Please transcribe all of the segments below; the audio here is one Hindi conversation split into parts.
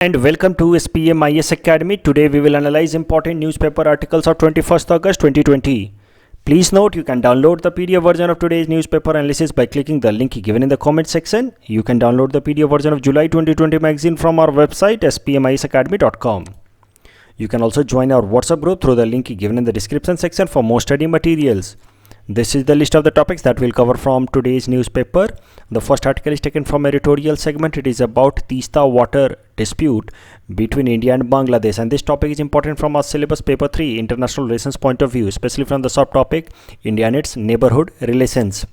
And welcome to SPM IS Academy. Today we will analyze important newspaper articles of 21st August 2020. Please note you can download the PDF version of today's newspaper analysis by clicking the link given in the comment section. You can download the PDF version of July 2020 magazine from our website spmisacademy.com. You can also join our WhatsApp group through the link given in the description section for more study materials. This is the list of the topics that we'll cover from today's newspaper. The first article is taken from editorial segment. It is about Teesta water dispute between India and Bangladesh, and this topic is important from our syllabus paper 3 international relations point of view, especially from the subtopic India and its neighborhood relations.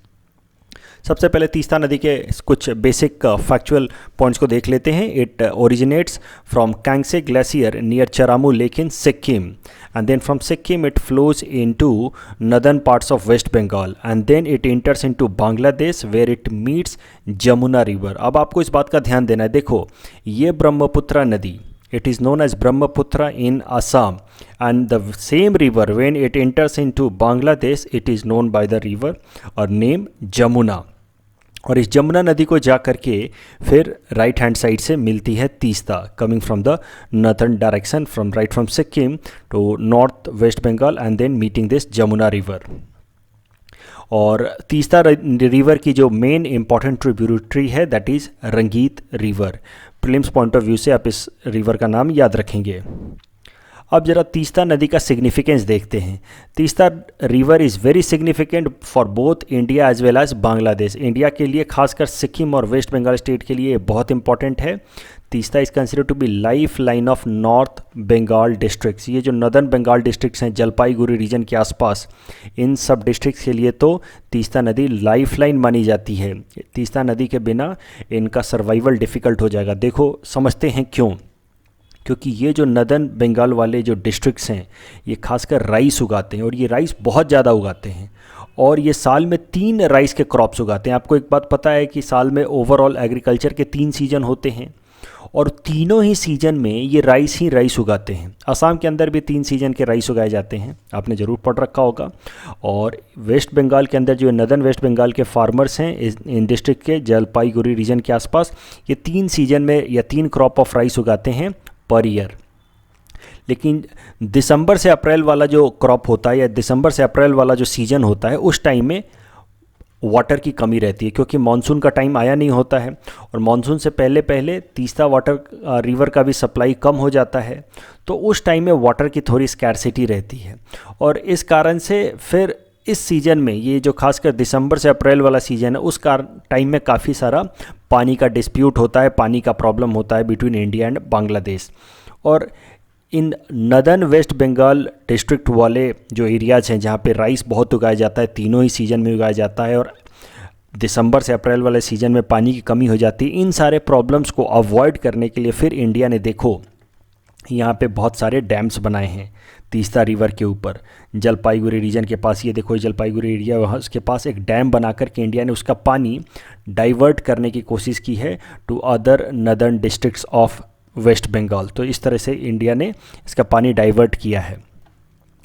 सबसे पहले तीस्ता नदी के कुछ बेसिक फैक्चुअल पॉइंट्स को देख लेते हैं. It originates from Kangse glacier near Cholamu lake in Sikkim, and then from Sikkim it flows into northern parts of waste Bengal, and then it enters into Bangladesh where it meets Jamuna river. अब आपको इस बात का ध्यान देना है. देखो, ये ब्रह्मपुत्र नदी, it is known as Brahmaputra in Assam, and the same river when it enters into Bangladesh it is known by the river or name Jamuna. और इस जमुना नदी को जा करके फिर राइट हैंड साइड से मिलती है Teesta, coming from the northern direction from right from Sikkim to north west Bengal and then meeting this Jamuna river. और तीस्ता रिवर की जो मेन इंपॉर्टेंट ट्रिब्यूटरी है that is Rangeet river. Prelims point of view से आप इस रिवर का नाम याद रखेंगे. अब जरा तीस्ता नदी का सिग्निफिकेंस देखते हैं. Teesta river is very significant for both India as well as Bangladesh. India के लिए, खासकर सिक्किम और वेस्ट बंगाल स्टेट के लिए बहुत इंपॉर्टेंट है. Teesta is consider to be life line of north Bengal districts. ये जो नदर्न बंगाल डिस्ट्रिक्ट्स हैं जलपाईगुड़ी रीजन के आसपास, इन सब डिस्ट्रिक्ट्स के लिए तो तीस्ता नदी लाइफ लाइन मानी जाती है. तीस्ता नदी के बिना इनका सर्वाइवल डिफ़िकल्ट हो जाएगा. देखो, समझते हैं क्यों. क्योंकि ये जो नदर्न बंगाल वाले जो डिस्ट्रिक्ट्स हैं ये खासकर राइस उगाते हैं, और ये राइस बहुत ज़्यादा उगाते हैं, और ये साल में 3 राइस के क्रॉप्स उगाते हैं. आपको एक बात पता है कि साल में ओवरऑल एग्रीकल्चर के 3 सीजन होते हैं, और तीनों ही सीजन में ये राइस ही राइस उगाते हैं. असम के अंदर भी 3 सीजन के राइस उगाए जाते हैं, आपने ज़रूर पढ़ रखा होगा. और वेस्ट बंगाल के अंदर जो नदर्न वेस्ट बंगाल के फार्मर्स हैं इन डिस्ट्रिक्ट के जलपाईगुड़ी रीजन के आसपास, ये 3 सीजन में या 3 क्रॉप ऑफ राइस उगाते हैं पर ईयर. लेकिन दिसंबर से अप्रैल वाला जो क्रॉप होता है या दिसंबर से अप्रैल वाला जो सीजन होता है, उस टाइम में वाटर की कमी रहती है, क्योंकि मानसून का टाइम आया नहीं होता है, और मानसून से पहले पहले तीस्ता वाटर रिवर का भी सप्लाई कम हो जाता है. तो उस टाइम में वाटर की थोड़ी स्कैरसिटी रहती है, और इस कारण से फिर इस सीज़न में, ये जो खासकर दिसंबर से अप्रैल वाला सीज़न है, उस टाइम में काफ़ी सारा पानी का डिस्प्यूट होता है, पानी का प्रॉब्लम होता है बिटवीन इंडिया एंड बांग्लादेश. और इन नदर्न वेस्ट बंगाल डिस्ट्रिक्ट वाले जो एरियाज़ हैं जहाँ पे राइस बहुत उगाया जाता है, तीनों ही सीज़न में उगाया जाता है, और दिसंबर से अप्रैल वाले सीज़न में पानी की कमी हो जाती है, इन सारे प्रॉब्लम्स को अवॉइड करने के लिए फिर इंडिया ने, देखो, यहाँ पे बहुत सारे डैम्स बनाए हैं तीस्ता रिवर के ऊपर. जलपाईगुड़ी रीजन के पास, ये देखो जलपाईगुड़ी एरिया, वहाँ उसके पास एक डैम बना करके इंडिया ने उसका पानी डाइवर्ट करने की कोशिश की है to other northern districts of waste Bengal. तो इस तरह से इंडिया ने इसका पानी डाइवर्ट किया है.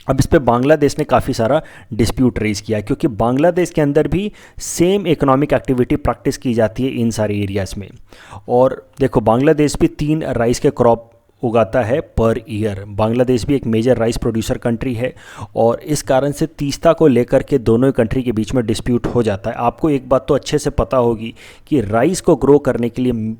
अब इस पे बांग्लादेश ने काफ़ी सारा डिस्प्यूट रेज किया है, क्योंकि बांग्लादेश के अंदर भी सेम इकोनॉमिक एक्टिविटी प्रैक्टिस की जाती है इन सारे एरियाज़ में. और देखो, बांग्लादेश भी 3 राइस के क्रॉप उगाता है पर ईयर. बांग्लादेश भी एक मेजर राइस प्रोड्यूसर कंट्री है, और इस कारण से तीस्ता को लेकर के दोनों कंट्री के बीच में डिस्प्यूट हो जाता है. आपको एक बात तो अच्छे से पता होगी कि राइस को ग्रो करने के लिए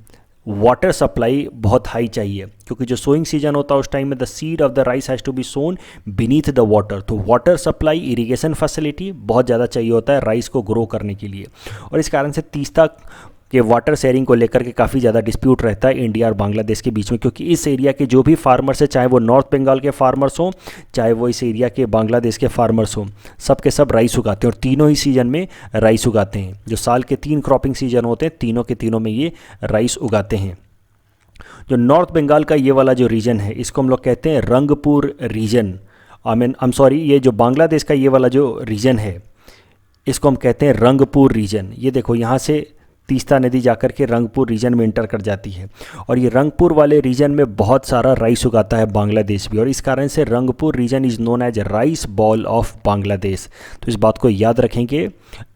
वाटर सप्लाई बहुत हाई चाहिए, क्योंकि जो सोइंग सीजन होता है उस टाइम में the seed of the rice has to be sown beneath the water. तो वाटर सप्लाई, इरिगेशन फैसिलिटी बहुत ज़्यादा चाहिए होता है राइस को ग्रो करने के लिए, और इस कारण से तीस्ता के वाटर शेयरिंग को लेकर के काफ़ी ज़्यादा डिस्प्यूट रहता है इंडिया और बांग्लादेश के बीच में. क्योंकि इस एरिया के जो भी फार्मर्स हैं, चाहे वो नॉर्थ बंगाल के फार्मर्स हों, चाहे वो इस एरिया के बांग्लादेश के फार्मर्स हों, सब के सब राइस उगाते हैं, और तीनों ही सीजन में राइस उगाते हैं. जो साल के 3 क्रॉपिंग सीजन होते हैं, तीनों के तीनों में ये राइस उगाते हैं. जो नॉर्थ बंगाल का ये वाला जो रीजन है, इसको हम लोग कहते हैं रंगपुर रीजन. ये जो बांग्लादेश का ये वाला जो रीजन है, इसको हम कहते हैं रंगपुर रीजन. ये देखो, यहाँ से तीस्ता नदी जाकर के रंगपुर रीजन में इंटर कर जाती है, और ये रंगपुर वाले रीजन में बहुत सारा राइस उगाता है बांग्लादेश भी, और इस कारण से Rangpur region is known as rice bowl of Bangladesh. तो इस बात को याद रखेंगे,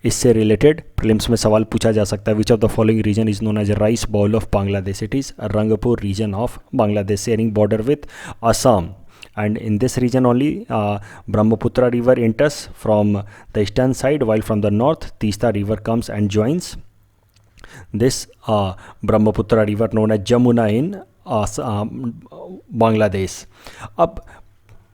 इससे रिलेटेड प्रीलिम्स में सवाल पूछा जा सकता है। Which of the following region is known as rice bowl of Bangladesh? It is Rangpur region of Bangladesh, sharing border with Assam. And in this region only Brahmaputra river enters from the eastern side, while from the north Teesta river comes and joins this Brahmaputra river known as Jamuna in Bangladesh. अब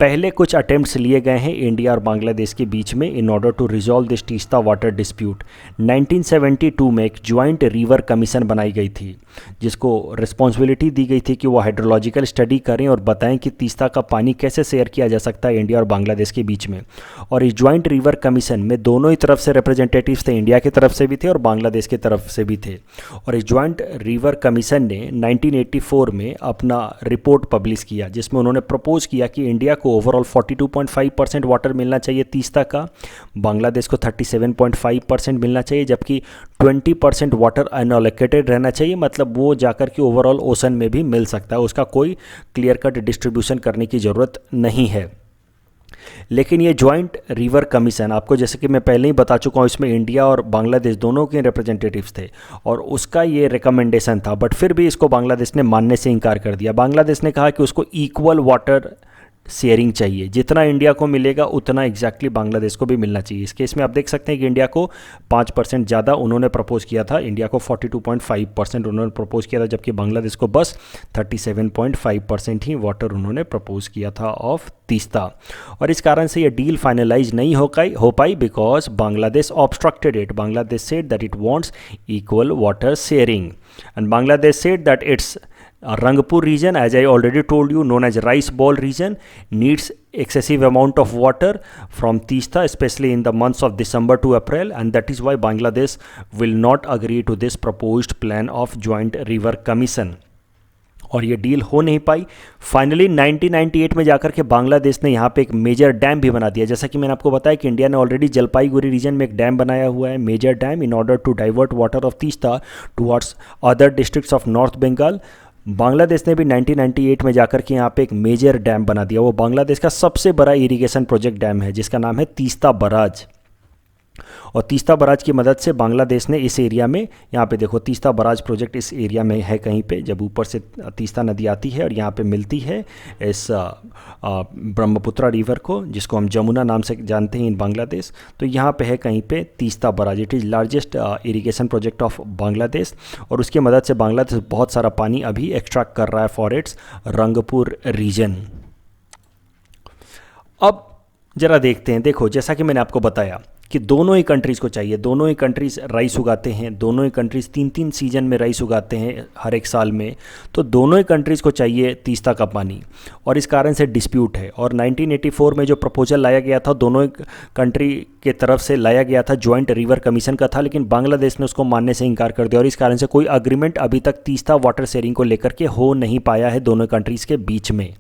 पहले कुछ अटेम्प्ट्स लिए गए हैं इंडिया और बांग्लादेश के बीच में in order to resolve this Teesta water dispute. 1972 में एक ज्वाइंट रिवर कमीशन बनाई गई थी, जिसको रिस्पॉन्सिबिलिटी दी गई थी कि वो हाइड्रोलॉजिकल स्टडी करें और बताएं कि तीस्ता का पानी कैसे शेयर किया जा सकता है इंडिया और बांग्लादेश के बीच में। और इस ज्वाइंट रिवर कमीशन में दोनों ही तरफ से रिप्रेजेंटेटिव्स थे, इंडिया की तरफ से भी थे और बांग्लादेश की तरफ से भी थे। और इस ज्वाइंट रिवर कमीशन ने 1984 में अपना रिपोर्ट पब्लिश किया, जिसमें उन्होंने प्रपोज किया कि इंडिया को ओवरऑल 42.5% वाटर मिलना चाहिए तीस्ता का, बांग्लादेश को 37.5% मिलना चाहिए, जबकि 20% वाटर अनअलोकेटेड रहना चाहिए, मतलब वो जाकर के ओवरऑल ओशन में भी मिल सकता है, उसका कोई क्लियर कट डिस्ट्रीब्यूशन करने की ज़रूरत नहीं है। लेकिन ये जॉइंट रिवर कमीशन, आपको जैसे कि मैं पहले ही बता चुका हूँ, इसमें इंडिया और बांग्लादेश दोनों के रिप्रेजेंटेटिव्स थे और उसका ये रिकमेंडेशन था, बट फिर भी इसको बांग्लादेश ने मानने से इनकार कर दिया। बांग्लादेश ने कहा कि उसको इक्वल वाटर शेयरिंग चाहिए, जितना इंडिया को मिलेगा उतना एग्जैक्टली बांग्लादेश को भी मिलना चाहिए। इस केस में आप देख सकते हैं कि इंडिया को 5% ज़्यादा उन्होंने प्रपोज किया था, इंडिया को 42.5% उन्होंने प्रपोज किया था, जबकि बांग्लादेश को बस 37.5% ही वाटर उन्होंने प्रपोज किया था ऑफ तीस्ता। और इस कारण से ये डील फाइनलाइज नहीं हो पाई because Bangladesh obstructed it. Bangladesh said that it wants equal water sharing and Bangladesh said that it's Rangpur region, as I already told you, known as rice ball region, needs excessive amount of water from Teesta, especially in the months of December to April, and that is why Bangladesh will not agree to this proposed plan of joint river commission. और ये डील हो नहीं पाई। फाइनली 1998 में जाकर के बांग्लादेश ने यहाँ पे एक मेजर डैम भी बना दिया। जैसा कि मैंने आपको बताया कि इंडिया ने ऑलरेडी जलपाईगुड़ी रीजन में एक डैम बनाया हुआ है, major dam, in order to divert water of Teesta towards other districts of north Bengal. Bangladesh ने भी 1998 में जाकर के यहाँ पे एक मेजर डैम बना दिया। वो बांग्लादेश का सबसे बड़ा इरिगेशन प्रोजेक्ट डैम है, जिसका नाम है तीस्ता बराज। और तीस्ता बराज की मदद से बांग्लादेश ने इस एरिया में, यहाँ पे देखो तीस्ता बराज प्रोजेक्ट इस एरिया में है कहीं पे, जब ऊपर से तीस्ता नदी आती है और यहाँ पे मिलती है इस ब्रह्मपुत्रा रिवर को, जिसको हम जमुना नाम से जानते हैं इन बांग्लादेश। तो यहाँ पे है कहीं पे Teesta barrage. It is largest irrigation project of Bangladesh, और उसकी मदद से बांग्लादेश बहुत सारा पानी अभी एक्सट्रैक्ट कर रहा है फॉर इट्स रंगपुर रीजन। अब ज़रा देखते हैं, देखो जैसा कि मैंने आपको बताया कि दोनों ही कंट्रीज़ को चाहिए, दोनों ही कंट्रीज़ राइस उगाते हैं, दोनों ही कंट्रीज़ 3-3 सीजन में राइस उगाते हैं हर एक साल में, तो दोनों ही कंट्रीज़ को चाहिए तीस्ता का पानी, और इस कारण से डिस्प्यूट है। और 1984 में जो प्रपोजल लाया गया था दोनों ही कंट्री के तरफ से लाया गया था, जॉइंट रिवर कमीशन का था, लेकिन बांग्लादेश ने उसको मानने से इनकार कर दिया, और इस कारण से कोई अग्रीमेंट अभी तक तीस्ता वाटर शेयरिंग को लेकर के हो नहीं पाया है दोनों कंट्रीज़ के बीच में।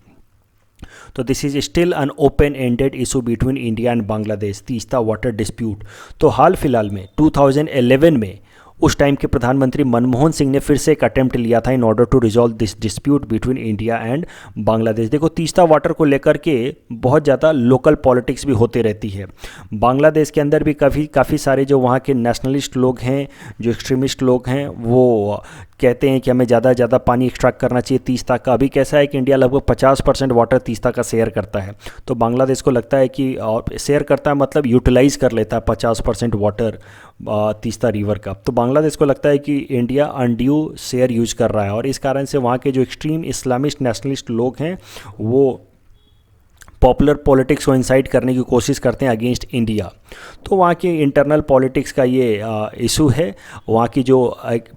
तो this is still an open ended issue between India and Bangladesh, Teesta water dispute. तो हाल फिलहाल में 2011 में उस टाइम के प्रधानमंत्री मनमोहन सिंह ने फिर से एक अटेम्प्ट लिया था in order to resolve this dispute between India and Bangladesh. देखो तीस्ता वाटर को लेकर के बहुत ज़्यादा लोकल पॉलिटिक्स भी होते रहती है। बांग्लादेश के अंदर भी काफ़ी सारे जो वहाँ के नेशनलिस्ट लोग हैं, जो एक्सट्रीमिस्ट लोग हैं, वो कहते हैं कि हमें ज़्यादा पानी एक्सट्रैक्ट करना चाहिए तीस्ता का। अभी कैसा है कि इंडिया लगभग 50% वाटर तीस्ता का शेयर करता है, तो बांग्लादेश को लगता है कि शेयर करता है मतलब यूटिलाइज़ कर लेता है 50% वाटर तीस्ता रिवर का। तो बांग्लादेश को लगता है कि इंडिया अनड्यू शेयर यूज कर रहा है, और इस कारण से वहाँ के जो एक्सट्रीम इस्लामिस्ट नेशनलिस्ट लोग हैं वो पॉपुलर पॉलिटिक्स को इंसाइट करने की कोशिश करते हैं अगेंस्ट इंडिया। तो वहाँ की इंटरनल पॉलिटिक्स का ये इशू है। वहाँ की जो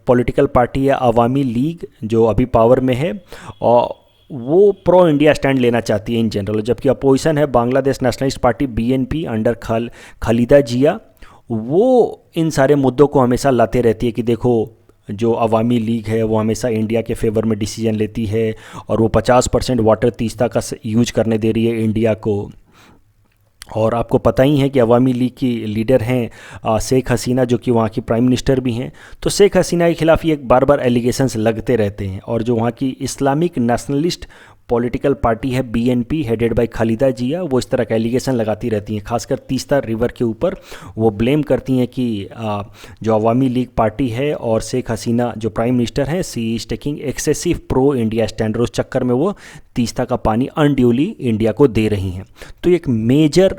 पॉलिटिकल पार्टी है अवामी लीग, जो अभी पावर में है, और वो प्रो इंडिया स्टैंड लेना चाहती है इन जनरल, जबकि अपोजिशन है Bangladesh nationalist party BNP under Khalida Zia. वो इन सारे मुद्दों को हमेशा लाते रहती है कि देखो जो अवामी लीग है वो हमेशा इंडिया के फेवर में डिसीजन लेती है, और वो 50% वाटर तीस्ता का यूज करने दे रही है इंडिया को। और आपको पता ही है कि अवामी लीग की लीडर हैं शेख हसीना, जो कि वहाँ की प्राइम मिनिस्टर भी हैं। तो शेख हसीना के खिलाफ ये बार बार एलिगेशंस लगते रहते हैं। और जो वहाँ की इस्लामिक नेशनलिस्ट पॉलिटिकल पार्टी है BNP, headed by Khaleda Zia, वो इस तरह का एलिगेशन लगाती रहती हैं, खासकर तीस्ता रिवर के ऊपर। वो ब्लेम करती हैं कि जो अवामी लीग पार्टी है और शेख हसीना जो प्राइम मिनिस्टर हैं, she is taking excessive pro India stand, उस चक्कर में वो तीस्ता का पानी अनड्यूली इंडिया को दे रही हैं। तो एक मेजर,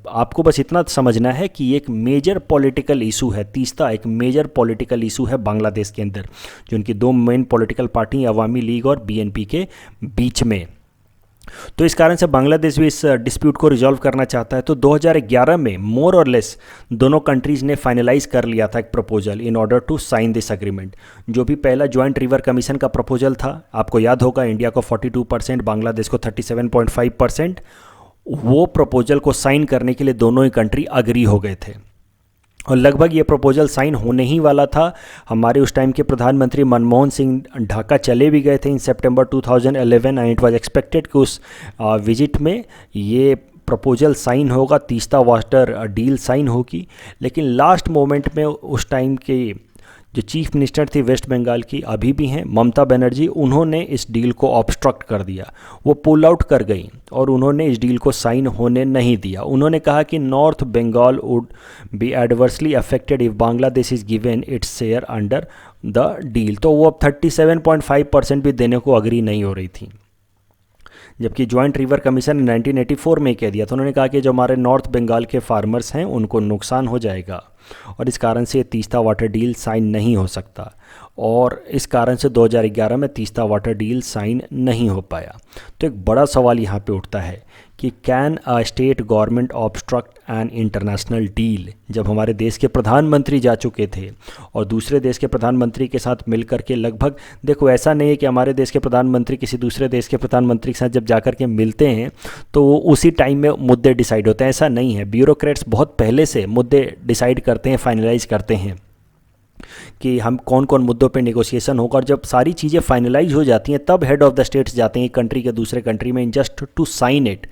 आपको बस इतना समझना है कि एक मेजर पॉलिटिकल इशू है, तीस्ता एक मेजर पॉलिटिकल इशू है बांग्लादेश के अंदर, जो उनकी दो मेन पॉलिटिकल पार्टी अवामी लीग और बीएनपी के बीच में। तो इस कारण से बांग्लादेश भी इस डिस्प्यूट को रिजॉल्व करना चाहता है। तो 2011 में मोर और लेस दोनों कंट्रीज़ ने फाइनलाइज कर लिया था एक proposal in order to sign this agreement. जो भी पहला जॉइंट रिवर कमीशन का प्रपोजल था, आपको याद होगा, इंडिया को 42%, बांग्लादेश को 37.5%, वो प्रपोजल को साइन करने के लिए दोनों ही कंट्री अग्री हो गए थे। और लगभग ये प्रपोजल साइन होने ही वाला था। हमारे उस टाइम के प्रधानमंत्री मनमोहन सिंह ढाका चले भी गए थे इन सितंबर 2011 एंड इट वाज एक्सपेक्टेड कि उस विजिट में ये प्रपोजल साइन होगा, तीस्ता वाटर डील साइन होगी। लेकिन लास्ट मोमेंट में उस टाइम के जो चीफ मिनिस्टर थी वेस्ट बंगाल की, अभी भी हैं, ममता बनर्जी, उन्होंने इस डील को ऑब्स्ट्रक्ट कर दिया। वो पुल आउट कर गई और उन्होंने इस डील को साइन होने नहीं दिया। उन्होंने कहा कि north Bengal would be adversely affected if Bangladesh is given its share under the deal. तो वो अब 37.5% भी देने को अग्री नहीं हो रही थी। जबकि जॉइंट रिवर कमीशन ने 1984 में कह दिया था, उन्होंने कहा कि जो हमारे नॉर्थ बंगाल के फार्मर्स हैं उनको नुकसान हो जाएगा और इस कारण से तीस्ता वाटर डील साइन नहीं हो सकता। और इस कारण से 2011 में तीस्ता वाटर डील साइन नहीं हो पाया। तो एक बड़ा सवाल यहाँ पे उठता है कि can a state government obstruct an international deal. जब हमारे देश के प्रधानमंत्री जा चुके थे और दूसरे देश के प्रधानमंत्री के साथ मिलकर के, लगभग देखो ऐसा नहीं है कि हमारे देश के प्रधानमंत्री किसी दूसरे देश के प्रधानमंत्री के साथ जब जाकर के मिलते हैं तो वो उसी टाइम में मुद्दे डिसाइड होते हैं, ऐसा नहीं है। ब्यूरोक्रेट्स बहुत पहले से मुद्दे डिसाइड करते हैं, फाइनलाइज करते हैं कि हम कौन कौन मुद्दों पे नेगोशिएशन होगा। और जब सारी चीज़ें फाइनलाइज हो जाती हैं तब हेड ऑफ द स्टेट्स जाते हैं एक कंट्री के दूसरे कंट्री में जस्ट टू साइन इट।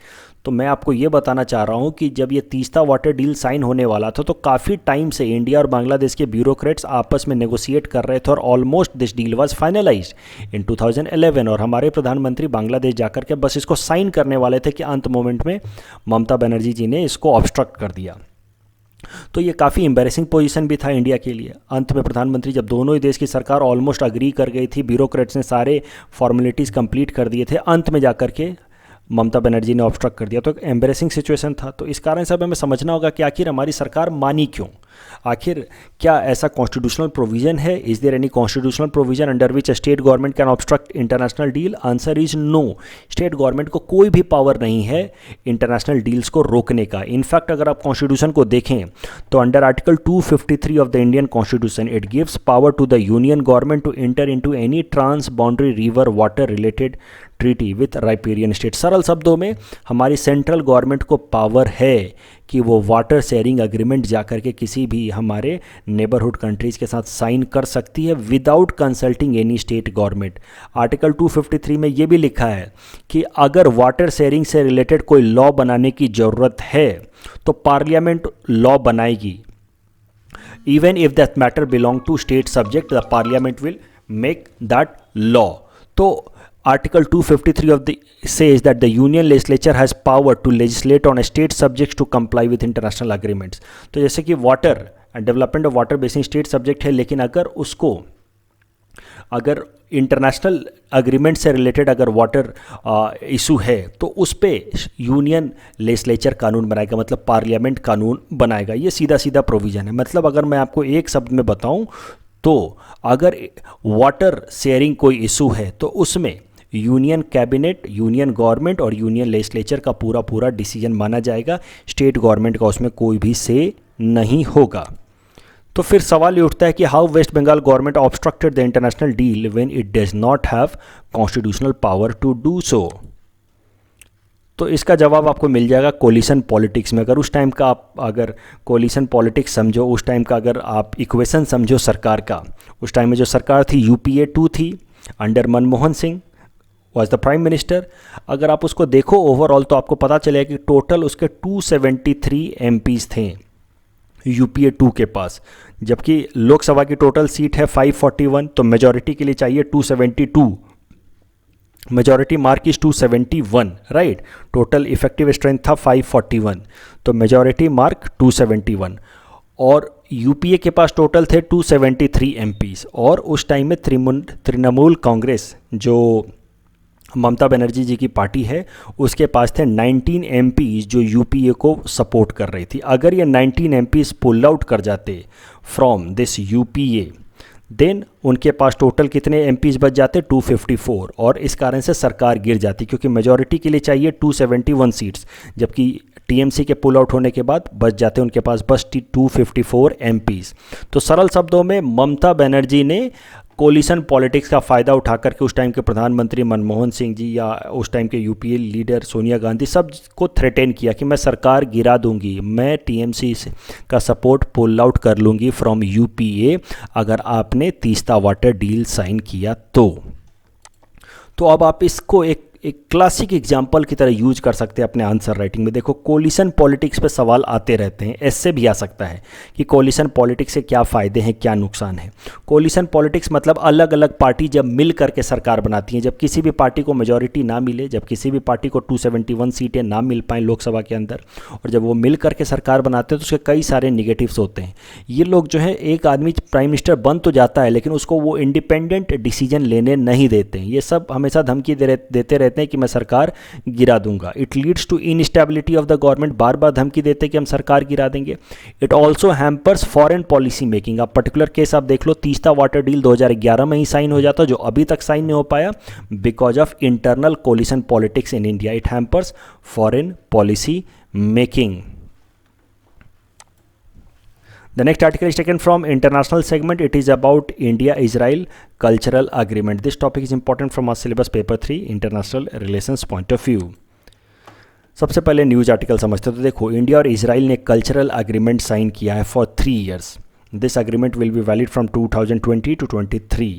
तो मैं आपको ये बताना चाह रहा हूँ कि जब ये तीस्ता वाटर डील साइन होने वाला था तो काफ़ी टाइम से इंडिया और बांग्लादेश के ब्यूरोक्रेट्स आपस में नेगोशिएट कर रहे थे और almost this deal was finalized in 2011। और हमारे प्रधानमंत्री बांग्लादेश जाकर के बस इसको साइन करने वाले थे कि अंत मोमेंट में ममता बनर्जी जी ने इसको ऑब्स्ट्रक्ट कर दिया। तो ये काफ़ी एम्बैरेसिंग पोजीशन भी था इंडिया के लिए। अंत में प्रधानमंत्री, जब दोनों ही देश की सरकार ऑलमोस्ट अग्री कर गई थी, ब्यूरोक्रेट्स ने सारे फॉर्मेलिटीज़ कंप्लीट कर दिए थे, अंत में जाकर के ममता बनर्जी ने ऑब्स्ट्रक्ट कर दिया। तो एक एम्बैरेसिंग सिचुएशन था। तो इस कारण से हमें समझना होगा कि आखिर हमारी सरकार मानी क्यों। आखिर क्या ऐसा कॉन्स्टिट्यूशनल प्रोविजन है? Is there any constitutional provision under which state government can obstruct international deal? Answer is no. State government को कोई भी पावर नहीं है इंटरनेशनल डील्स को रोकने का। इनफैक्ट अगर आप कॉन्स्टिट्यूशन को देखें तो under article 253 of the Indian constitution it gives power to the union government to enter into any trans boundary river water related treaty with riparian state. सरल शब्दों में हमारी सेंट्रल गवर्नमेंट को पावर है कि वो वाटर शेयरिंग एग्रीमेंट जाकर के किसी भी हमारे नेबरहुड कंट्रीज़ के साथ साइन कर सकती है without consulting any state government. Article 253 में ये भी लिखा है कि अगर वाटर शेयरिंग से रिलेटेड कोई लॉ बनाने की ज़रूरत है तो पार्लियामेंट लॉ बनाएगी। Even if that matter belong to state subject the parliament will make that law. तो Article 253 of the says that the union legislature has power to legislate on state subjects to comply with international agreements। तो जैसे कि water development of water basin state subject है, लेकिन अगर इंटरनेशनल अग्रीमेंट से रिलेटेड अगर वाटर इशू है तो उस पर यूनियन लेजिस्लेचर कानून बनाएगा, मतलब पार्लियामेंट कानून बनाएगा। ये सीधा सीधा प्रोविज़न है। मतलब अगर मैं आपको एक शब्द में बताऊं तो अगर वाटर शेयरिंग कोई इशू है तो उसमें यूनियन कैबिनेट, यूनियन गवर्नमेंट और यूनियन लेजिस्लेचर का पूरा डिसीजन माना जाएगा। स्टेट गवर्नमेंट का उसमें कोई भी से नहीं होगा। तो फिर सवाल ये उठता है कि how west Bengal government obstructed the international deal when it does not have constitutional power to do so. तो इसका जवाब आपको मिल जाएगा कोलिशन पॉलिटिक्स में। अगर उस टाइम का आप अगर कोलिशन पॉलिटिक्स समझो, उस टाइम का अगर आप इक्वेशन समझो सरकार का, उस टाइम में जो सरकार थी UPA 2 थी under Manmohan Singh, was the prime minister. अगर आप उसको देखो ओवरऑल तो आपको पता चलेगा कि टोटल उसके 273 एमपीज़ थे यूपीए 2 के पास, जबकि लोकसभा की टोटल सीट है 541, तो मेजॉरिटी के लिए चाहिए 272। Majority mark is 271, right. Total effective strength था 541, तो मेजॉरिटी मार्क 271। और यूपीए के पास टोटल थे 273 एमपीज़, और उस टाइम में तृणमूल कांग्रेस जो ममता बनर्जी जी की पार्टी है उसके पास थे 19 एमपीज़ जो यूपीए को सपोर्ट कर रही थी। अगर ये 19 एमपीज़ पुल आउट कर जाते फ्रॉम दिस यूपीए, देन उनके पास टोटल कितने एमपीज़ बच जाते 254, और इस कारण से सरकार गिर जाती, क्योंकि मेजॉरिटी के लिए चाहिए 271 सीट्स, जबकि टीएमसी के पुल आउट होने के बाद बच जाते उनके पास बस 254 एमपीज़। तो सरल शब्दों में ममता बनर्जी ने कोलिशन पॉलिटिक्स का फ़ायदा उठा करके उस टाइम के प्रधानमंत्री मनमोहन सिंह जी या उस टाइम के यूपीए लीडर सोनिया गांधी सब को थ्रेटेन किया कि मैं सरकार गिरा दूंगी, मैं टीएमसी का सपोर्ट पुल आउट कर लूँगी फ्रॉम यूपीए अगर आपने तीस्ता वाटर डील साइन किया तो अब आप इसको एक क्लासिक एग्जाम्पल की तरह यूज कर सकते हैं अपने आंसर राइटिंग में। देखो, कोलिशन पॉलिटिक्स पे सवाल आते रहते हैं, ऐसे भी आ सकता है कि कोलिशन पॉलिटिक्स से क्या फ़ायदे हैं क्या नुकसान है। कोलिशन पॉलिटिक्स मतलब अलग अलग पार्टी जब मिल करके सरकार बनाती हैं, जब किसी भी पार्टी को मेजॉरिटी ना मिले, जब किसी भी पार्टी को 271 सीटें ना मिल पाएँ लोकसभा के अंदर, और जब वो मिल करके सरकार बनाते हैं तो उसके कई सारे निगेटिव्स होते हैं। ये लोग जो है, एक आदमी प्राइम मिनिस्टर बन तो जाता है लेकिन उसको वो इंडिपेंडेंट डिसीजन लेने नहीं देते हैं। ये सब हमेशा धमकी देते रहते हैं कि मैं सरकार गिरा दूंगा। It leads to instability of the government, बार बार धमकी देते हैं कि हम सरकार गिरा देंगे। It also hampers foreign policy making. आप पर्टिकुलर केस आप देख लो, तीस्ता वाटर डील 2011 में ही साइन हो जाता, जो अभी तक साइन नहीं हो पाया because of internal coalition politics in India. It hampers foreign policy making. The next article is taken from international segment. It is about India-Israel cultural agreement. This topic is important from our syllabus paper 3 international relations point of view. सबसे पहले न्यूज़ आर्टिकल समझते हैं। तो देखो, इंडिया और इजराइल ने कल्चरल एग्रीमेंट साइन किया है for 3 years. This agreement will be valid from 2020 to 23,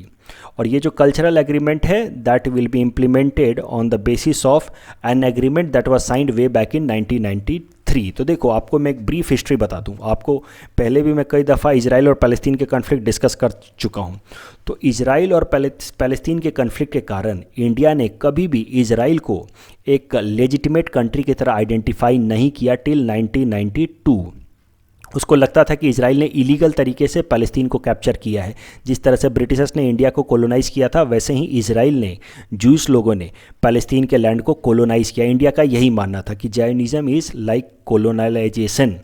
और ये जो कल्चरल एग्रीमेंट है that will be implemented on the basis of an agreement that was signed way back in 1993। तो देखो, आपको मैं एक ब्रीफ हिस्ट्री बता दूं। आपको पहले भी मैं कई दफ़ा इजराइल और पैलेस्तीन के कन्फ्लिक्ट डिस्कस कर चुका हूं। तो इजराइल और पैलेस्तीन के कन्फ्लिक्ट के कारण इंडिया ने कभी भी इजराइल को एक लेजिटिमेट कंट्री की तरह आइडेंटिफाई नहीं किया टिल 1992। उसको लगता था कि इजराइल ने इलीगल तरीके से पैलेस्तीन को कैप्चर किया है। जिस तरह से ब्रिटिशर्स ने इंडिया को कोलोनाइज़ किया था, वैसे ही इजराइल ने, जूस लोगों ने पैलेस्तीन के लैंड को कोलोनाइज़ किया। इंडिया का यही मानना था कि जायोनिज्म इज़ लाइक कोलोनाइजेशन।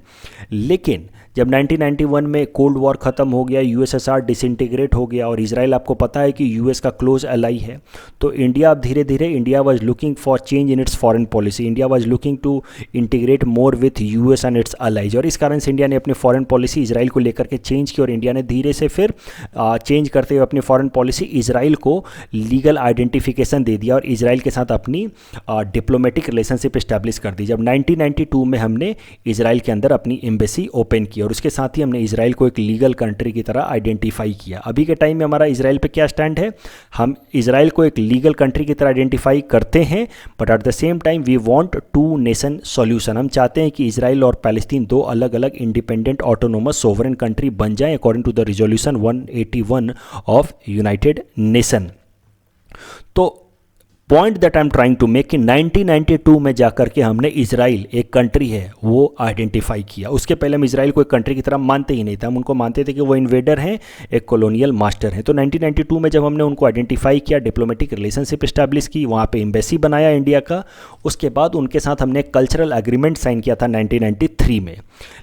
लेकिन जब 1991 में कोल्ड वॉर ख़त्म हो गया, यूएसएसआर डिसइंटीग्रेट हो गया, और इजराइल आपको पता है कि यूएस का क्लोज एलाई है, तो इंडिया अब धीरे धीरे, India was looking for change in its foreign policy. India was looking to integrate more with US and its allies, और इस कारण से इंडिया ने अपनी फॉरेन पॉलिसी इजराइल को लेकर के चेंज की, और इंडिया ने धीरे से फिर चेंज करते हुए अपनी फॉरेन पॉलिसी इजराइल को लीगल आइडेंटिफिकेशन दे दिया और इजराइल के साथ अपनी डिप्लोमेटिक रिलेशनशिप इस्टेब्लिश कर दी। जब 1992 में हमने इजराइल के अंदर अपनी एम्बेसी ओपन की, और उसके साथ ही हमने इजराइल को एक लीगल कंट्री की तरह आइडेंटिफाई किया। अभी के टाइम में हमारा इजराइल पे क्या स्टैंड है? हम इजराइल को एक लीगल कंट्री की तरह आइडेंटिफाई करते हैं, but at the same time we want 2 nation solution. हम चाहते हैं कि इजराइल और पैलेस्तीन 2 अलग अलग इंडिपेंडेंट ऑटोनोमस सोवरेन कंट्री बन जाएं according to the resolution 181 of United Nation. तो point that I am trying to make कि 1992 में जाकर के हमने इजराइल एक कंट्री है वो आइडेंटिफाई किया। उसके पहले हम इजराइल को एक कंट्री की तरह मानते ही नहीं थे, हम उनको मानते थे कि वो इन्वेडर हैं, एक कॉलोनियल मास्टर हैं। तो 1992 में जब हमने उनको आइडेंटिफाई किया, डिप्लोमेटिक रिलेशनशिप इस्टेब्लिश की, वहाँ पे एम्बेसी बनाया इंडिया का, उसके बाद उनके साथ हमने एक कल्चरल एग्रीमेंट साइन किया था 1993 में।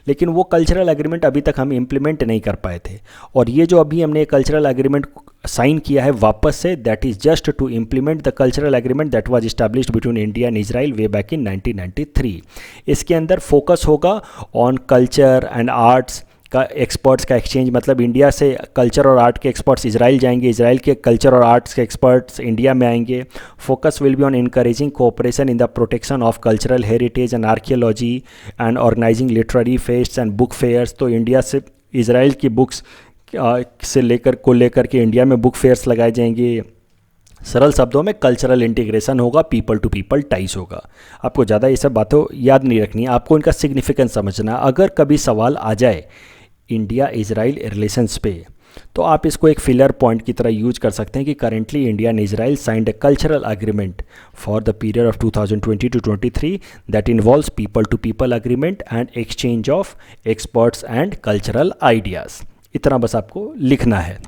लेकिन वो कल्चरल एग्रीमेंट अभी तक हम इम्प्लीमेंट नहीं कर पाए थे, और ये जो अभी हमने कल्चरल एग्रीमेंट साइन किया है वापस से, that is just to implement the cultural agreement that was established between India and Israel way back in 1993। इसके अंदर फोकस होगा ऑन कल्चर एंड आर्ट्स का एक्सपर्ट्स का एक्सचेंज, मतलब इंडिया से कल्चर और आर्ट के एक्सपर्ट्स इजराइल जाएंगे, इजराइल के कल्चर और आर्ट्स के एक्सपर्ट्स इंडिया में आएंगे। Focus will be on encouraging cooperation in the protection of cultural heritage and archaeology and organising literary fests and book fairs. तो इंडिया से इजराइल की बुक्स से लेकर के इंडिया में बुक फेयर्स लगाए जाएंगे, सरल शब्दों में कल्चरल इंटीग्रेशन होगा, पीपल टू पीपल टाइज होगा। आपको ज़्यादा ये सब बातों याद नहीं रखनी है, आपको इनका सिग्निफिकेंस समझना है। अगर कभी सवाल आ जाए इंडिया इजराइल रिलेशंस पे, तो आप इसको एक फिलर पॉइंट की तरह यूज कर सकते हैं कि currently India and Israel signed a cultural agreement for the period of 2020 to 23 that involves people to people agreement and exchange of experts and cultural ideas. इतना बस आपको लिखना है।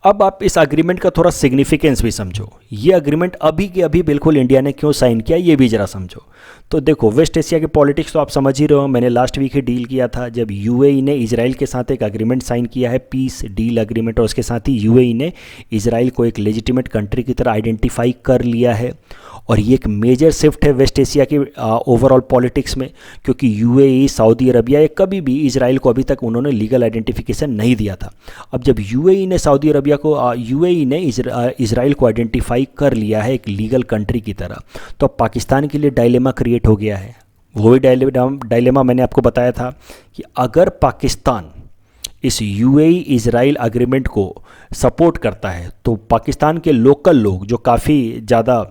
अब आप इस अग्रीमेंट का थोड़ा सिग्निफिकेंस भी समझो। ये अग्रीमेंट अभी के अभी बिल्कुल इंडिया ने क्यों साइन किया, ये भी ज़रा समझो। तो देखो, वेस्ट एशिया के पॉलिटिक्स तो आप समझ ही रहे हो। मैंने लास्ट वीक ही डील किया था जब यूएई ने इजराइल के साथ एक अग्रीमेंट साइन किया है, पीस डील अग्रीमेंट, और उसके साथ ही यूएई ने इजराइल को एक लेजिटिमेट कंट्री की तरह आइडेंटिफाई कर लिया है। और ये एक मेजर शिफ्ट है वेस्ट एशिया के ओवरऑल पॉलिटिक्स में, क्योंकि यूएई, सऊदी अरबिया, ये कभी भी इजराइल को अभी तक उन्होंने लीगल आइडेंटिफिकेशन नहीं दिया था। अब जब यूएई ने सऊदी अरबिया को यूएई ने इजराइल को आइडेंटिफाई कर लिया है एक लीगल कंट्री की तरह, तो पाकिस्तान के लिए डायलेमा क्रिएट हो गया है। वही डायलेमा मैंने आपको बताया था कि अगर पाकिस्तान इस यूएई इजराइल एग्रीमेंट को सपोर्ट करता है तो पाकिस्तान के लोकल लोग जो काफ़ी ज़्यादा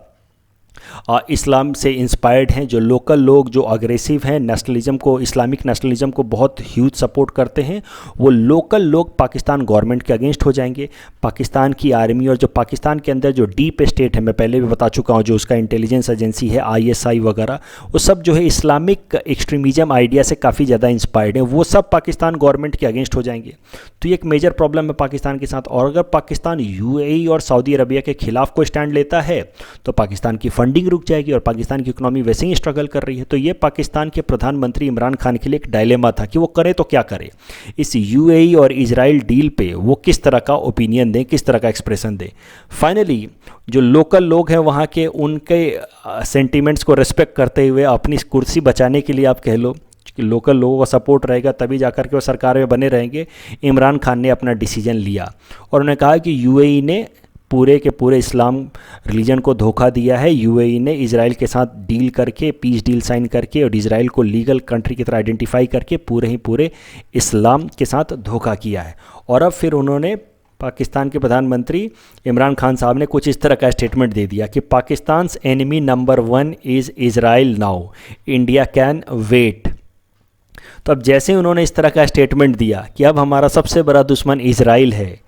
इस्लाम से इंस्पायर्ड हैं, जो लोकल लोग जो अग्रेसिव हैं, नेशनलिज्म को, इस्लामिक नेशनलिज्म को बहुत ह्यूज सपोर्ट करते हैं, वो लोकल लोग पाकिस्तान गवर्नमेंट के अगेंस्ट हो जाएंगे। पाकिस्तान की आर्मी और जो पाकिस्तान के अंदर जो डीप स्टेट है, मैं पहले भी बता चुका हूँ, जो उसका इंटेलिजेंस एजेंसी है आईएसआई वगैरह, वो सब जो है इस्लामिक एक्सट्रीमिज़म आइडिया से काफ़ी ज़्यादा इंस्पायर्ड है, वो सब पाकिस्तान गवर्नमेंट के अगेंस्ट हो जाएंगे। तो ये एक मेजर प्रॉब्लम है पाकिस्तान के साथ। और अगर पाकिस्तान यूएई और सऊदी अरबिया के खिलाफ कोई स्टैंड लेता है तो पाकिस्तान की फंडिंग रुक जाएगी, और पाकिस्तान की इकोनॉमी वैसे ही स्ट्रगल कर रही है। तो ये पाकिस्तान के प्रधानमंत्री इमरान खान के लिए एक डायलेमा था कि वो करे तो क्या करे। इस यूएई और इजराइल डील पे वो किस तरह का ओपिनियन दें, किस तरह का एक्सप्रेशन दें। फाइनली जो लोकल लोग हैं वहाँ के, उनके सेंटीमेंट्स को रिस्पेक्ट करते हुए अपनी कुर्सी बचाने के लिए, आप कह लो कि लोकल लोगों का सपोर्ट रहेगा तभी जाकर के वो सरकार में बने रहेंगे, इमरान खान ने अपना डिसीजन लिया और उन्होंने कहा कि यूएई ने पूरे के पूरे इस्लाम रिलीजन को धोखा दिया है। यूएई ने इजराइल के साथ डील करके, पीस डील साइन करके और इजराइल को लीगल कंट्री की तरह आइडेंटिफाई करके पूरे इस्लाम के साथ धोखा किया है। और अब फिर उन्होंने, पाकिस्तान के प्रधानमंत्री इमरान खान साहब ने कुछ इस तरह का स्टेटमेंट दे दिया कि Pakistan's enemy number 1 is Israel now, India can wait. तो अब जैसे उन्होंने इस तरह का स्टेटमेंट दिया कि अब हमारा सबसे बड़ा दुश्मन इजराइल है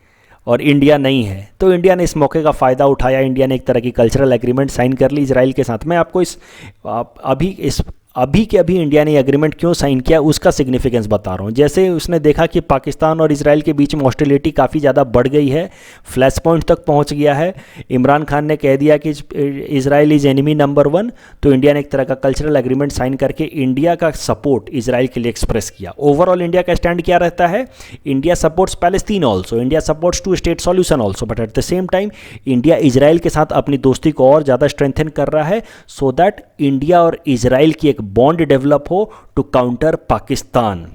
और इंडिया नहीं है, तो इंडिया ने इस मौके का फ़ायदा उठाया। इंडिया ने एक तरह की कल्चरल एग्रीमेंट साइन कर ली इजराइल के साथ। मैं आपको अभी के अभी इंडिया ने एग्रीमेंट क्यों साइन किया उसका सिग्निफिकेंस बता रहा हूँ। जैसे उसने देखा कि पाकिस्तान और इजराइल के बीच में हॉस्टिलिटी काफ़ी ज़्यादा बढ़ गई है, फ्लैश पॉइंट तक पहुँच गया है, इमरान खान ने कह दिया कि इजराइल इज़ एनिमी नंबर 1, तो इंडिया ने एक तरह का कल्चरल एग्रीमेंट साइन करके इंडिया का सपोर्ट इजराइल के लिए एक्सप्रेस किया। ओवरऑल इंडिया का स्टैंड क्या रहता है? India supports Palestine also, India supports 2 state solution also, but at the same time India Israel के साथ अपनी दोस्ती को और ज़्यादा स्ट्रेंथन कर रहा है, सो दैट इंडिया और इजराइल की एक बॉन्ड डेवलप हो to counter Pakistan.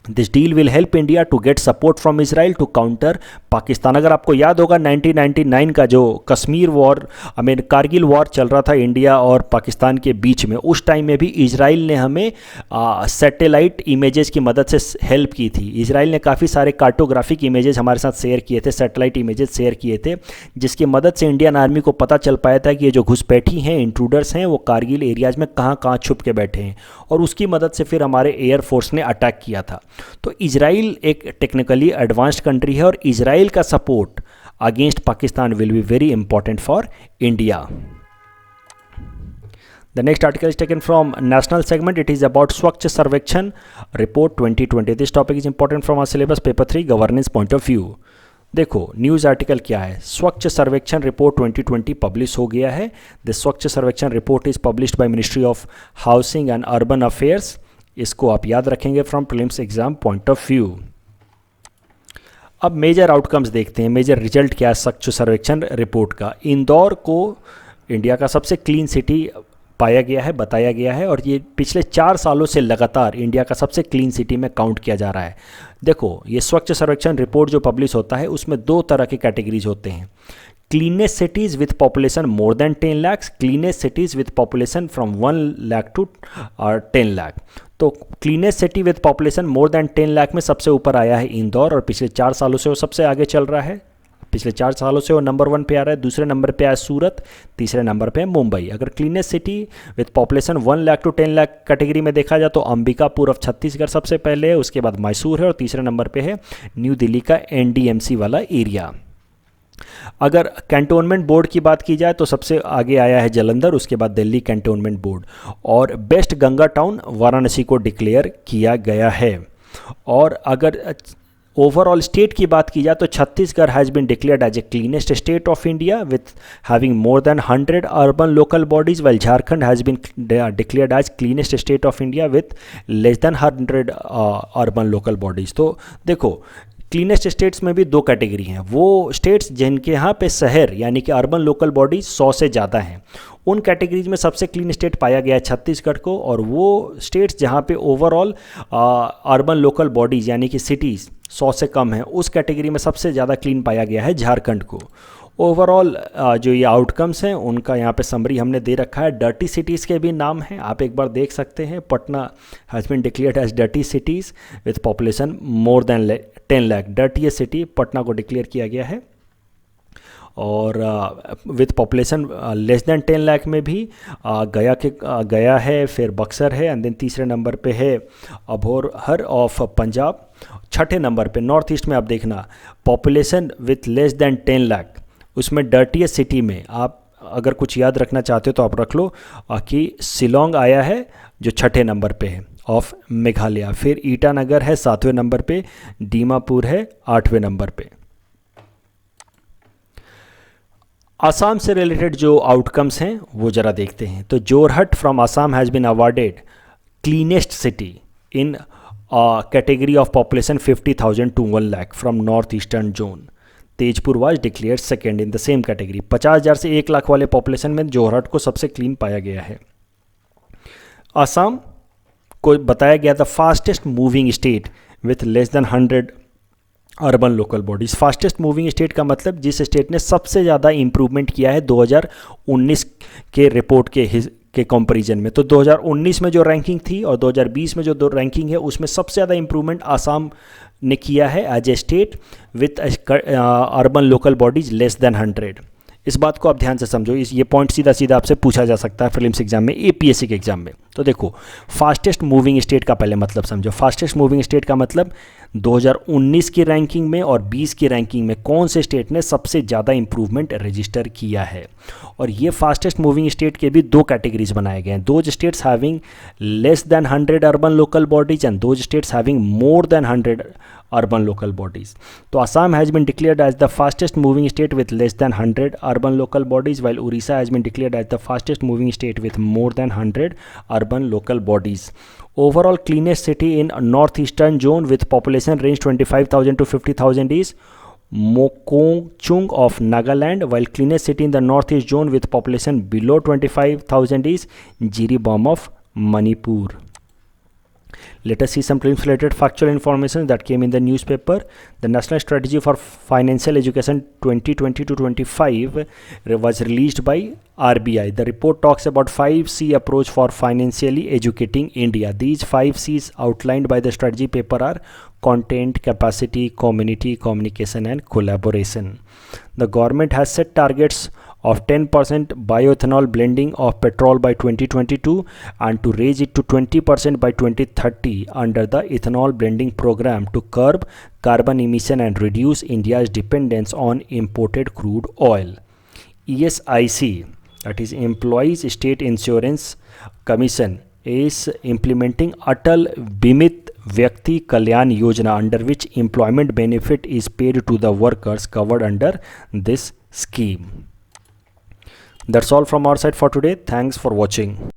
This deal will help India to get support from Israel to counter Pakistan. अगर आपको याद होगा 1999 का जो कश्मीर वॉर, कारगिल वॉर चल रहा था इंडिया और पाकिस्तान के बीच में, उस टाइम में भी इजराइल ने हमें सैटेलाइट इमेजेस की मदद से हेल्प की थी। इजराइल ने काफ़ी सारे कार्टोग्राफिक इमेजेस हमारे साथ शेयर किए थे, सैटेलाइट इमेजेस शेयर किए थे, जिसकी मदद से इंडियन आर्मी को पता चल पाया था कि ये जो घुसपैठी हैं, इंट्रूडर्स हैं, वो कारगिल एरियाज में कहाँ छुप के बैठे हैं, और उसकी मदद से फिर हमारे एयरफोर्स ने अटैक किया था। तो इजराइल एक टेक्निकली एडवांस्ड कंट्री है और इजराइल का support against Pakistan will be very important for India. The next article is taken from national segment. It is about Swachh Sarvekshan Report 2020. This topic is important from our syllabus paper 3 governance point of view. देखो न्यूज़ आर्टिकल क्या है। स्वच्छ सर्वेक्षण रिपोर्ट 2020 पब्लिश हो गया है। द स्वच्छ सर्वेक्षण report is published by ministry of housing and urban affairs. इसको आप याद रखेंगे from prelims exam point of view. अब मेजर आउटकम्स देखते हैं, मेजर रिजल्ट क्या है स्वच्छ सर्वेक्षण रिपोर्ट का। इंदौर को इंडिया का सबसे क्लीन सिटी पाया गया है, बताया गया है, और ये पिछले 4 सालों से लगातार इंडिया का सबसे क्लीन सिटी में काउंट किया जा रहा है। देखो ये स्वच्छ सर्वेक्षण रिपोर्ट जो पब्लिश होता है उसमें 2 तरह के कैटेगरीज होते हैं। Cleanest cities with population more than 10 lakh, cleanest cities with population from 1 lakh to 10 lakh. तो cleanest city with population more than 10 lakh में सबसे ऊपर आया है इंदौर, और पिछले 4 सालों से वो सबसे आगे चल रहा है। पिछले 4 सालों से वो नंबर 1 पे आ रहा है। दूसरे नंबर पे आया सूरत, तीसरे नंबर पे है मुंबई। अगर cleanest city with population 1 lakh to 10 lakh category में देखा जाए तो अंबिकापुर ऑफ छत्तीसगढ़ सबसे पहले है, उसके बाद मैसूर है और तीसरे नंबर पे है न्यू दिल्ली का NDMC वाला एरिया। अगर कैंटोनमेंट बोर्ड की बात की जाए तो सबसे आगे आया है जालंधर, उसके बाद दिल्ली कैंटोनमेंट बोर्ड। और बेस्ट गंगा टाउन वाराणसी को डिक्लेयर किया गया है। और अगर ओवरऑल स्टेट की बात की जाए तो Chhattisgarh has been declared as a cleanest state of India with having more than 100 urban local bodies, well Jharkhand has been declared as cleanest state of India with less than 100 urban local bodies. तो देखो, क्लीनेस्ट स्टेट्स में भी 2 कैटेगरी हैं। वो स्टेट्स जिनके यहाँ पे शहर यानी कि अर्बन लोकल बॉडीज 100 से ज़्यादा हैं, उन कैटेगरीज में सबसे क्लीन स्टेट पाया गया है छत्तीसगढ़ को। और वो स्टेट्स जहाँ पे ओवरऑल अर्बन लोकल बॉडीज़ यानी कि सिटीज़ 100 से कम है, उस कैटेगरी में सबसे ज़्यादा क्लीन पाया गया है झारखंड को। ओवरऑल जो ये आउटकम्स हैं उनका यहाँ पे समरी हमने दे रखा है। डर्टी सिटीज़ के भी नाम हैं, आप एक बार देख सकते हैं। Patna has been declared as dirty cities with population more than 10 lakh. Dirtiest city Patna को डिक्लेयर किया गया है। और with population less than 10 lakh में भी गया है, फिर बक्सर है, एंड देन तीसरे नंबर पे है अबोहर ऑफ पंजाब। छठे नंबर पे नॉर्थ ईस्ट में आप देखना population with less than 10 lakh, उसमें डर्टीएस्ट सिटी में आप अगर कुछ याद रखना चाहते हो तो आप रख लो कि शिलोंग आया है जो छठे नंबर पे है ऑफ मेघालय। फिर ईटानगर है 7वें नंबर पे, दीमापुर है 8वें नंबर पे। आसाम से रिलेटेड जो आउटकम्स हैं वो ज़रा देखते हैं। तो Jorhat from Assam has been awarded cleanest city in category of population 50,000 to 1 lakh from north eastern zone. Tezpur was declared second in the same category. 50,000 से 1 लाख वाले पॉपुलेशन में जोरहट को सबसे क्लीन पाया गया है। आसाम को बताया गया था fastest moving state with less than 100 urban local bodies. Fastest moving state का मतलब जिस स्टेट ने सबसे ज़्यादा इंप्रूवमेंट किया है 2019 के रिपोर्ट के कंपैरिजन में। तो 2019 में जो रैंकिंग थी और 2020 में जो रैंकिंग है उसमें सबसे ज़्यादा इंप्रूवमेंट आसाम ने किया है as a state with urban local bodies less than 100। इस बात को आप ध्यान से समझो, ये पॉइंट सीधा सीधा आपसे पूछा जा सकता है प्रीलिम्स एग्जाम में, APSC के एग्जाम में। तो देखो, फास्टेस्ट मूविंग स्टेट का पहले मतलब समझो। फास्टेस्ट मूविंग स्टेट का मतलब 2019 की रैंकिंग में और 20 की रैंकिंग में कौन से स्टेट ने सबसे ज़्यादा इंप्रूवमेंट रजिस्टर किया है। और ये फास्टेस्ट मूविंग स्टेट के भी 2 कैटेगरीज बनाए गए हैं। Those states having less than 100 urban local bodies and those states having more than 100 urban local bodies. So Assam has been declared as the fastest moving state with less than 100 urban local bodies, while Orissa has been declared as the fastest moving state with more than 100 urban local bodies. Overall cleanest city in northeastern zone with population range 25,000 to 50,000 is Mokokchung of Nagaland, while cleanest city in the northeast zone with population below 25,000 is Jiribam of Manipur. Let us see some prelims related factual information that came in the newspaper. The National Strategy for Financial Education 2020 to 25 was released by RBI. The report talks about 5C approach for financially educating India. These 5 C's outlined by the strategy paper are content, capacity, community, communication and collaboration. The government has set targets of 10% bioethanol blending of petrol by 2022 and to raise it to 20% by 2030 under the ethanol blending program to curb carbon emission and reduce India's dependence on imported crude oil. ESIC, that is Employees State Insurance Commission, is implementing Atal Bimit Vyakti Kalyan Yojana, under which employment benefit is paid to the workers covered under this scheme. That's all from our side for today. Thanks for watching.